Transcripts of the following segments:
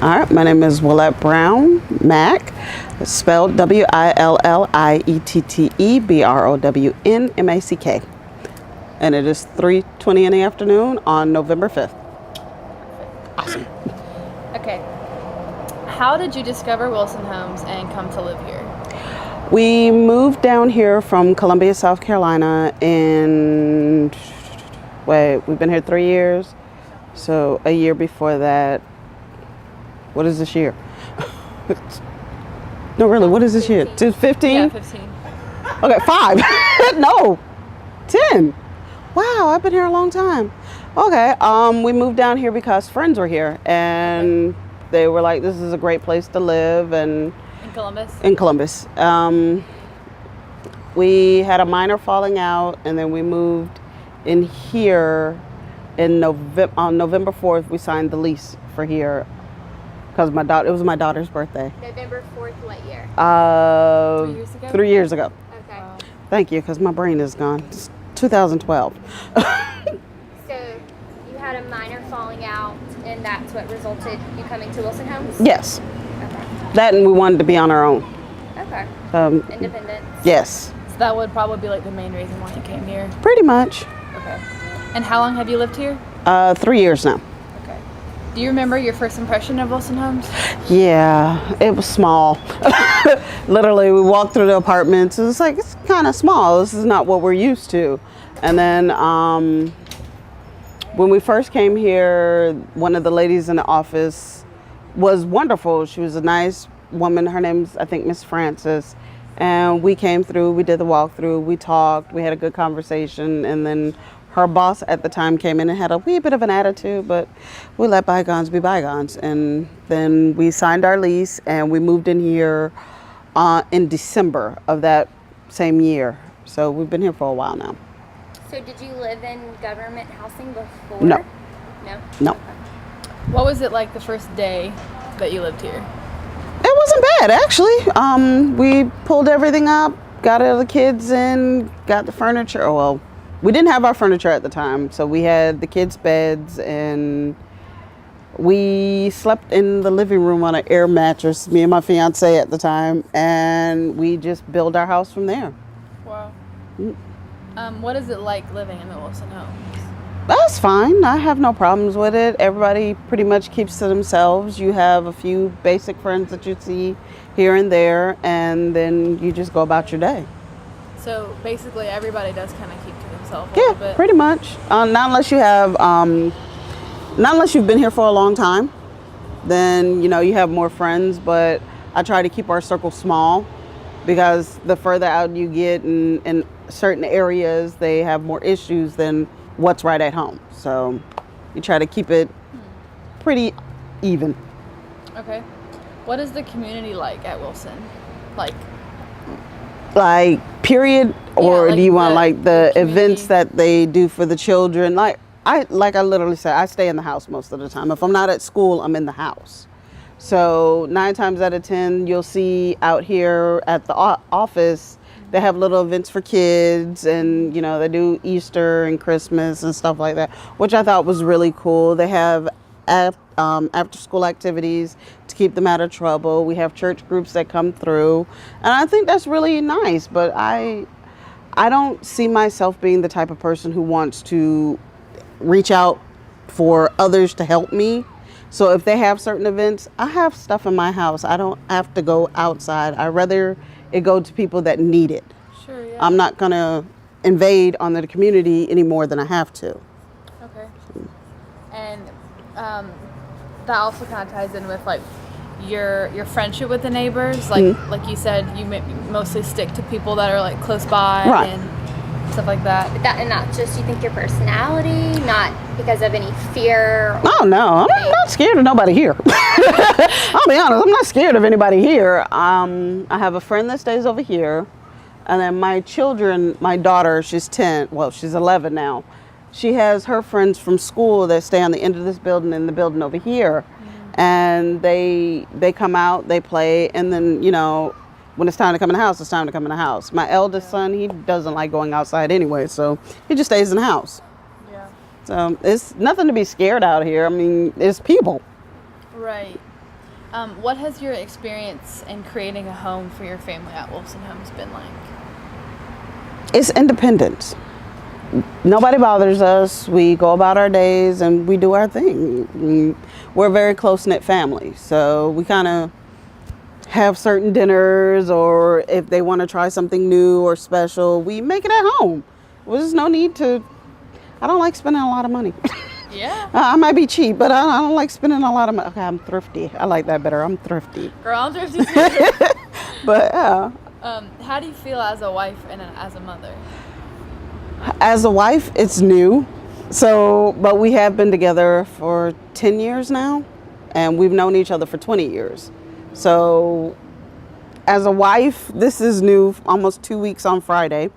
All right, my name is Willete Brown Mack. It's spelled WILLIETTEBROWNMACK. And it is 3:20 in the afternoon on November 5th. Awesome. Okay. How did you discover Wilson Homes and come to live here? We moved down here from Columbia, South Carolina we've been here 3 years. So a year before that, what is this year? No, really, what is this 15. year? 15? Yeah, 15. Okay, 5. No, 10. Wow, I've been here a long time. Okay, we moved down here because friends were here, and they were like, this is a great place to live. And In Columbus? in Columbus. We had a minor falling out, and then we moved in here on November 4th. We signed the lease for here because it was my daughter's birthday. November 4th, what year? 3 years ago? 3 years ago. Okay. Wow. Thank you, because my brain is gone. It's 2012. So you had a minor falling out, and that's what resulted you coming to Wilson Homes? Yes, Okay. that, and we wanted to be on our own. Okay. Independence? Yes, So that would probably be like the main reason why you came here. pretty much. Okay. And how long have you lived here? 3 years now. Okay. Do you remember your first impression of Wilson Homes? Yeah, it was small. Literally, we walked through the apartments. It was like, it's kind of small. This is not what we're used to. And then when we first came here, one of the ladies in the office was wonderful. She was a nice woman. Her name's, I think, Miss Francis. And we came through, we did the walkthrough, we talked, we had a good conversation. And then her boss at the time came in and had a wee bit of an attitude, but we let bygones be bygones. And then we signed our lease and we moved in here in December of that same year. So we've been here for a while now. So did you live in government housing before? No. No? No. What was it like the first day that you lived here? It wasn't bad, actually. We pulled everything up, got all the kids in, got the furniture. Oh, well, we didn't have our furniture at the time, so we had the kids' beds, and we slept in the living room on an air mattress, me and my fiance at the time, and we just built our house from there. Wow. What is it like living in the Wilson Homes? That's fine. I have no problems with it. Everybody pretty much keeps to themselves. You have a few basic friends that you see here and there, and then you just go about your day. So basically everybody does kind of keep to themselves a little Yeah, bit. pretty much. Not unless you've been here for a long time, then you have more friends. But I try to keep our circle small because the further out you get in certain areas, they have more issues than what's right at home. So you try to keep it pretty even. Okay. What is the community like at Wilson? Like Period, or like do you want the community events that they do for the children? I literally say I stay in the house most of the time. If I'm not at school, I'm in the house. So 9 times out of 10, you'll see out here at the office, they have little events for kids, and they do Easter and Christmas and stuff like that, which I thought was really cool. They have after school activities to keep them out of trouble. We have church groups that come through, and I think that's really nice. But I don't see myself being the type of person who wants to reach out for others to help me. So if they have certain events, I have stuff in my house. I don't have to go outside. I'd rather it go to people that need it. Sure, yeah. I'm not gonna invade on the community any more than I have to. Okay. And that also kind of ties in with your friendship with the neighbors. Like you said, you mostly stick to people that are close by, Right. and stuff like that. And not just, you think, your personality, not because of any fear? Oh no, I'm not scared of nobody here. I'll be honest, I'm not scared of anybody here. I have a friend that stays over here, and then my children, my daughter, she's 10, well, she's 11 now. She has her friends from school that stay on the end of this building and the building over here. And they come out, they play, and then, when it's time to come in the house, it's time to come in the house. My eldest son, he doesn't like going outside anyway, so he just stays in the house. Yeah. So it's nothing to be scared out here. I mean, it's people. Right. What has your experience in creating a home for your family at Wilson Homes been like? It's independence. Nobody bothers us. We go about our days and we do our thing. We're a very close-knit family, so we kind of have certain dinners, or if they want to try something new or special, we make it at home. There's no need to. I don't like spending a lot of money. Yeah. I might be cheap, but I don't like spending a lot of money. Okay, I'm thrifty. I like that better. I'm thrifty. Girl, I'm thrifty too. But yeah. How do you feel as a wife and as a mother? As a wife, it's new. So, but we have been together for 10 years now, and we've known each other for 20 years. So, as a wife, this is new, almost 2 weeks on Friday.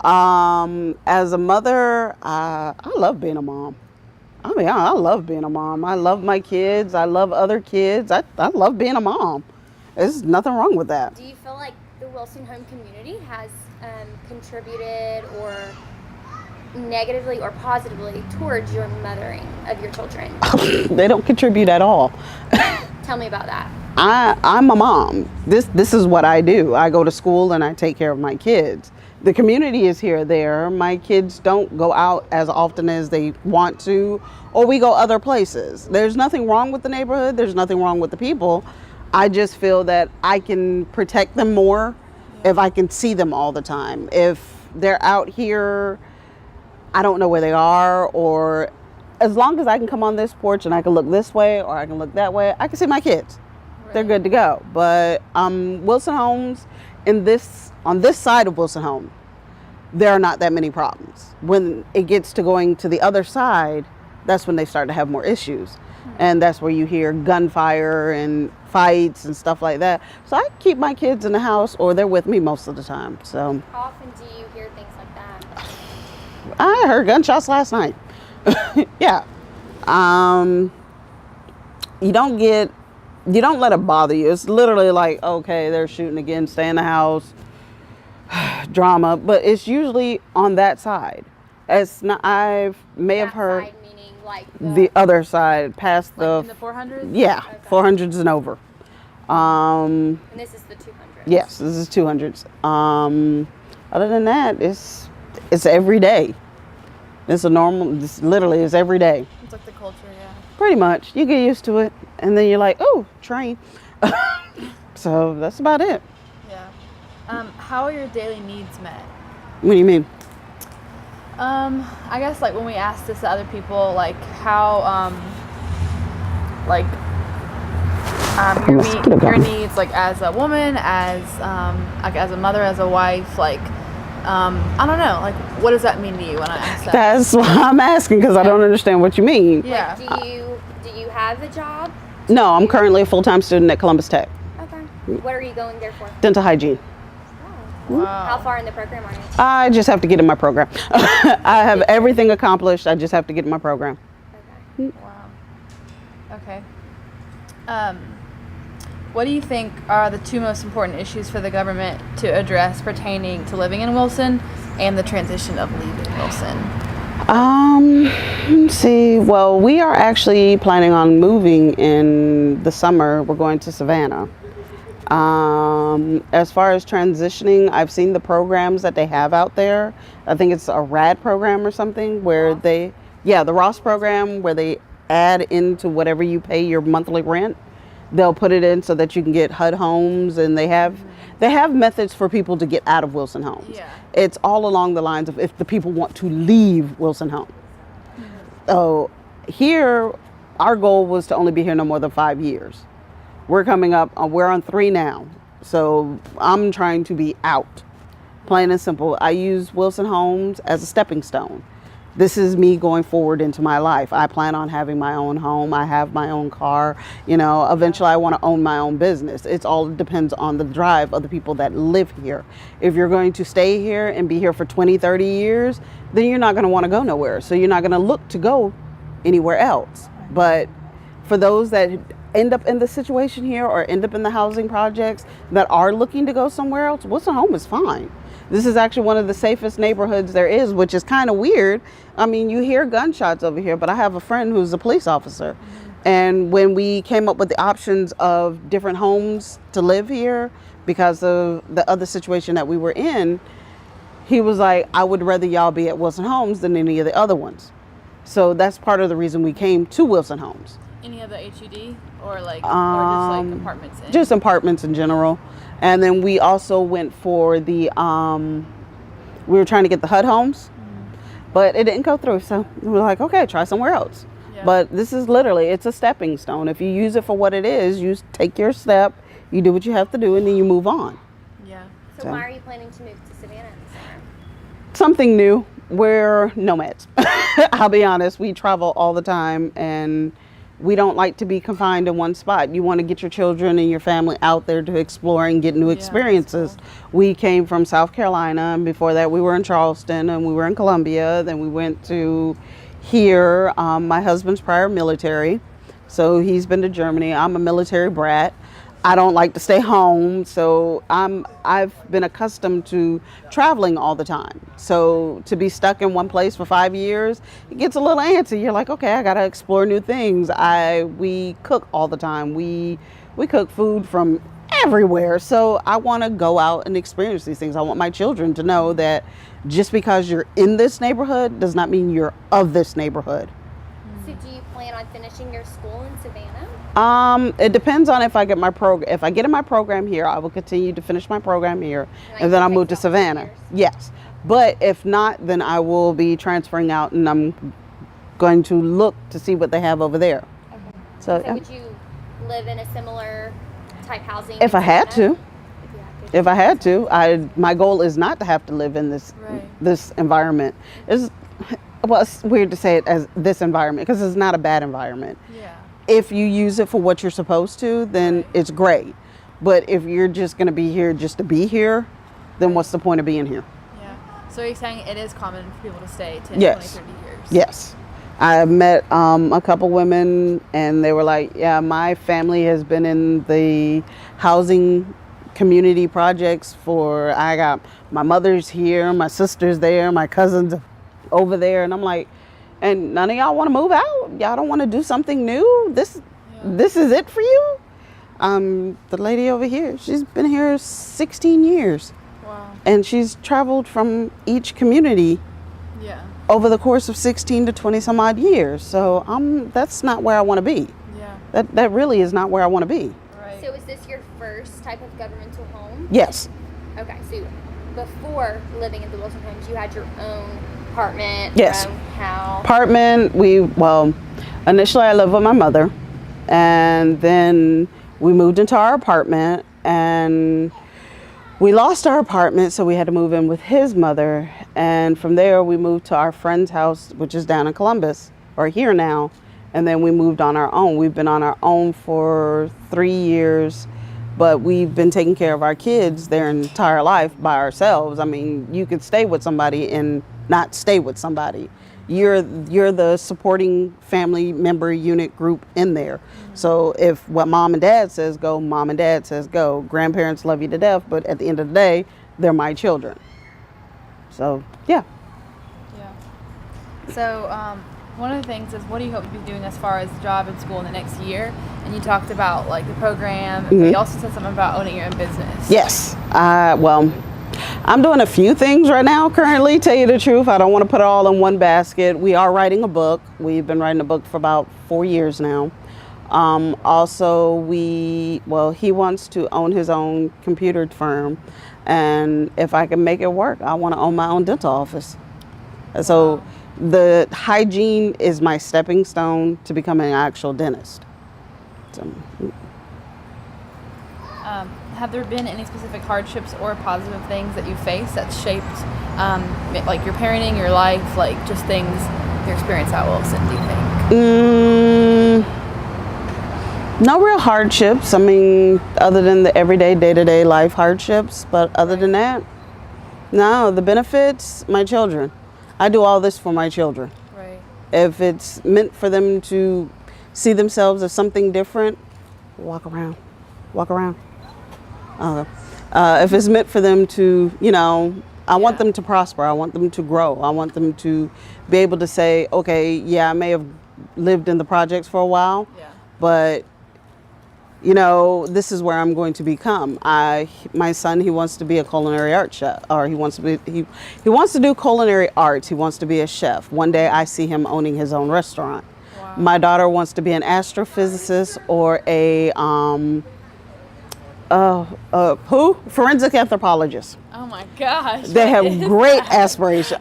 As a mother, I love being a mom. I mean, I love being a mom. I love my kids. I love other kids. I love being a mom. There's nothing wrong with that. Do you feel like the Wilson Home community has contributed or negatively or positively towards your mothering of your children? They don't contribute at all. Tell me about that. I'm a mom. This is what I do. I go to school and I take care of my kids. The community is here or there. My kids don't go out as often as they want to, or we go other places. There's nothing wrong with the neighborhood. There's nothing wrong with the people. I just feel that I can protect them more if I can see them all the time. If they're out here, I don't know where they are, or as long as I can come on this porch and I can look this way or I can look that way, I can see my kids. Right. They're good to go. But Wilson Homes, on this side of Wilson Home, there are not that many problems. When it gets to going to the other side, that's when they start to have more issues. And that's where you hear gunfire and fights and stuff like that. So I keep my kids in the house, or they're with me most of the time. So how often do you hear things like that? I heard gunshots last night. Yeah. You don't let it bother you. It's literally like, okay, they're shooting again, stay in the house. Drama, but it's usually on that side. It's not. I may have heard side, meaning like the other side, past like in the 400s. Yeah, okay. 400s and over. And this is the 200s. Yes, this is 200s. Other than that, it's every day. It's a normal. This literally is every day. It's like the culture, yeah. Pretty much, you get used to it, and then you're like, oh, train. So that's about it. Yeah. How are your daily needs met? What do you mean? I guess like when we ask this to other people, like how, your needs, like as a woman, as like as a mother, as a wife, like I don't know, like what does that mean to you when I ask that? That's why I'm asking, because I don't understand what you mean. Yeah. Like, do you have a job? No, I'm currently a full-time student at Columbus Tech. Okay. What are you going there for? Dental hygiene. Wow. How far in the program are you? I just have to get in my program. I have everything accomplished. I just have to get in my program. Okay. Wow. Okay. What do you think are the two most important issues for the government to address pertaining to living in Wilson and the transition of leaving Wilson? Let's see. Well, we are actually planning on moving in the summer. We're going to Savannah. As far as transitioning, I've seen the programs that they have out there. I think it's a RAD program or something where the Ross program, where they add into whatever you pay your monthly rent. They'll put it in so that you can get HUD homes, and they have methods for people to get out of Wilson Homes. Yeah. It's all along the lines of if the people want to leave Wilson Home. So here, our goal was to only be here no more than 5 years. We're coming up, we're on 3 now. So I'm trying to be out, plain and simple. I use Wilson Homes as a stepping stone. This is me going forward into my life. I plan on having my own home. I have my own car. You know, eventually I want to own my own business. It's all depends on the drive of the people that live here. If you're going to stay here and be here for 20, 30 years, then you're not going to want to go nowhere. So you're not going to look to go anywhere else. But for those that end up in the situation here or end up in the housing projects that are looking to go somewhere else, Wilson Home is fine. This is actually one of the safest neighborhoods there is, which is kind of weird. I mean, you hear gunshots over here, but I have a friend who's a police officer. And when we came up with the options of different homes to live here because of the other situation that we were in, he was like, I would rather y'all be at Wilson Homes than any of the other ones. So that's part of the reason we came to Wilson Homes. Any other HUD or just like apartments? Just apartments in general. And then we also went for the, we were trying to get the HUD homes, but it didn't go through. So we were like, okay, try somewhere else. Yeah. But this is literally, it's a stepping stone. If you use it for what it is, you take your step, you do what you have to do, and then you move on. Yeah. So why are you planning to move to Savannah this summer? Something new. We're nomads. I'll be honest, we travel all the time, and we don't like to be confined in one spot. You want to get your children and your family out there to explore and get new experiences. Cool. We came from South Carolina, and before that we were in Charleston, and we were in Columbia. Then we went to here. My husband's prior military, so he's been to Germany. I'm a military brat. I don't like to stay home, so I've been accustomed to traveling all the time. So to be stuck in one place for 5 years, it gets a little antsy. You're like, okay, I gotta explore new things. We cook all the time. We cook food from everywhere. So I want to go out and experience these things. I want my children to know that just because you're in this neighborhood does not mean you're of this neighborhood. So do you plan on finishing your school in Savannah? It depends on if I get my program. If I get in my program here, I will continue to finish my program here, and then I'll move to Savannah. Yes, but if not, then I will be transferring out, and I'm going to look to see what they have over there. Okay. So would you live in a similar type housing? If I had to. If I had to, my goal is not to have to live in this environment. Well, it's weird to say it as this environment because it's not a bad environment. Yeah. If you use it for what you're supposed to, then it's great. But if you're just going to be here just to be here, then what's the point of being here? Yeah. So you're saying it is common for people to stay 10, 20, 30 years? Yes. I met a couple women, and they were like, yeah, my family has been in the housing community projects I got my mother's here, my sister's there, my cousin's over there, and I'm like, and none of y'all want to move out? Y'all don't want to do something new? This is it for you? The lady over here, she's been here 16 years. Wow. And she's traveled from each community over the course of 16 to 20 some odd years. So that's not where I want to be. Yeah. That really is not where I want to be. Right. So is this your first type of governmental home? Yes. Okay, so before living in the Wilson Homes, you had your own apartment, yes, your own house. Apartment. Initially I lived with my mother, and then we moved into our apartment, and we lost our apartment, so we had to move in with his mother, and from there we moved to our friend's house, which is down in Columbus, or here now, and then we moved on our own. We've been on our own for 3 years, but we've been taking care of our kids their entire life by ourselves. I mean, you could stay with somebody and not stay with somebody. You're the supporting family member unit group in there. Mm-hmm. So if what mom and dad says go, mom and dad says go. Grandparents love you to death, but at the end of the day, they're my children. So, yeah. Yeah. So, one of the things is, what do you hope to be doing as far as job and school in the next year? And you talked about like the program, but you also said something about owning your own business. Yes. I'm doing a few things right now currently, tell you the truth. I don't want to put it all in one basket. We are writing a book. We've been writing a book for about 4 years now. Also, he wants to own his own computer firm. And if I can make it work, I want to own my own dental office. Wow. So the hygiene is my stepping stone to becoming an actual dentist. So, have there been any specific hardships or positive things that you faced that shaped like your parenting, your life, like just things, your experience at Wilson, do you think? No real hardships. I mean, other than the everyday, day-to-day life hardships. But other than that, no, the benefits, my children. I do all this for my children. Right. If it's meant for them to see themselves as something different, walk around. If it's meant for them to, I want them to prosper. I want them to grow. I want them to be able to say, okay, yeah, I may have lived in the projects for a while, but you know, this is where I'm going to become. My son, he wants to be a culinary art chef, or he wants to do culinary arts. He wants to be a chef. One day I see him owning his own restaurant. Wow. My daughter wants to be an astrophysicist or a forensic anthropologist. Oh my gosh. They have great aspiration.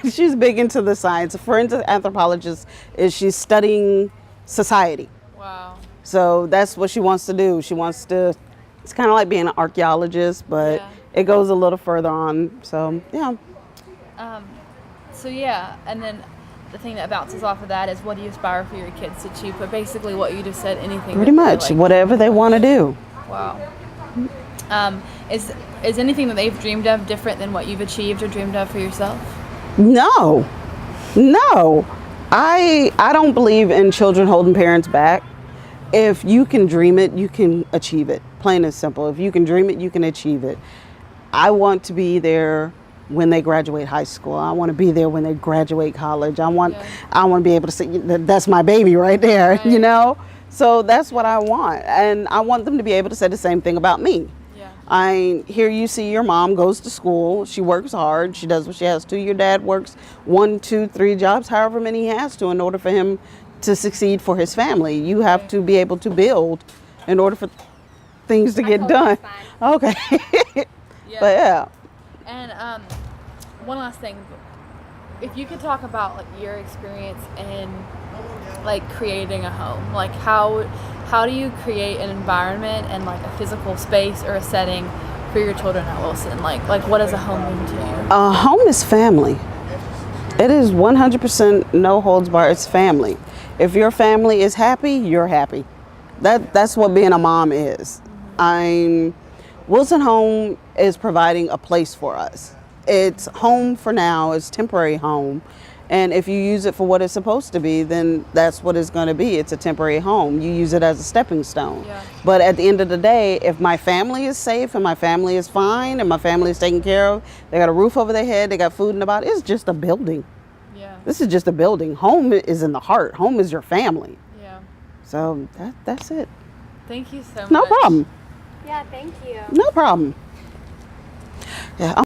She's big into the science. A forensic anthropologist she's studying society. Wow. So that's what she wants to do. She wants to, it's kind of like being an archaeologist, but Yeah. it goes a little further on. So, yeah. So yeah, and then the thing that bounces off of that is what do you aspire for your kids to achieve? But basically what you just said, anything. Pretty much, whatever they want to do. Wow. Is anything that they've dreamed of different than what you've achieved or dreamed of for yourself? No. I don't believe in children holding parents back. If you can dream it, you can achieve it. Plain and simple. If you can dream it, you can achieve it. I want to be there when they graduate high school. I want to be there when they graduate college. I want to be able to say that's my baby right there, Right. you know? So that's what I want. And I want them to be able to say the same thing about me. Here you see your mom goes to school. She works hard. She does what she has to. Your dad works 1, 2, 3 jobs, however many he has to, in order for him to succeed for his family. You have to be able to build in order for things to get done. Okay. But yeah. And one last thing, if you could talk about like your experience in like creating a home, like how do you create an environment and like a physical space or a setting for your children at Wilson? Like what does a home mean to you? A home is family. It is 100% no holds barred. It's family. If your family is happy, you're happy. That's what being a mom is. Wilson Home is providing a place for us. It's home for now. It's temporary home. And if you use it for what it's supposed to be, then that's what it's going to be. It's a temporary home. You use it as a stepping stone. Yeah. But at the end of the day, if my family is safe and my family is fine and my family is taken care of, they got a roof over their head, they got food in the body, it's just a building. Yeah. This is just a building. Home is in the heart. Home is your family. Yeah. So that's it. Thank you so much. No problem. Yeah, thank you. No problem. Yeah.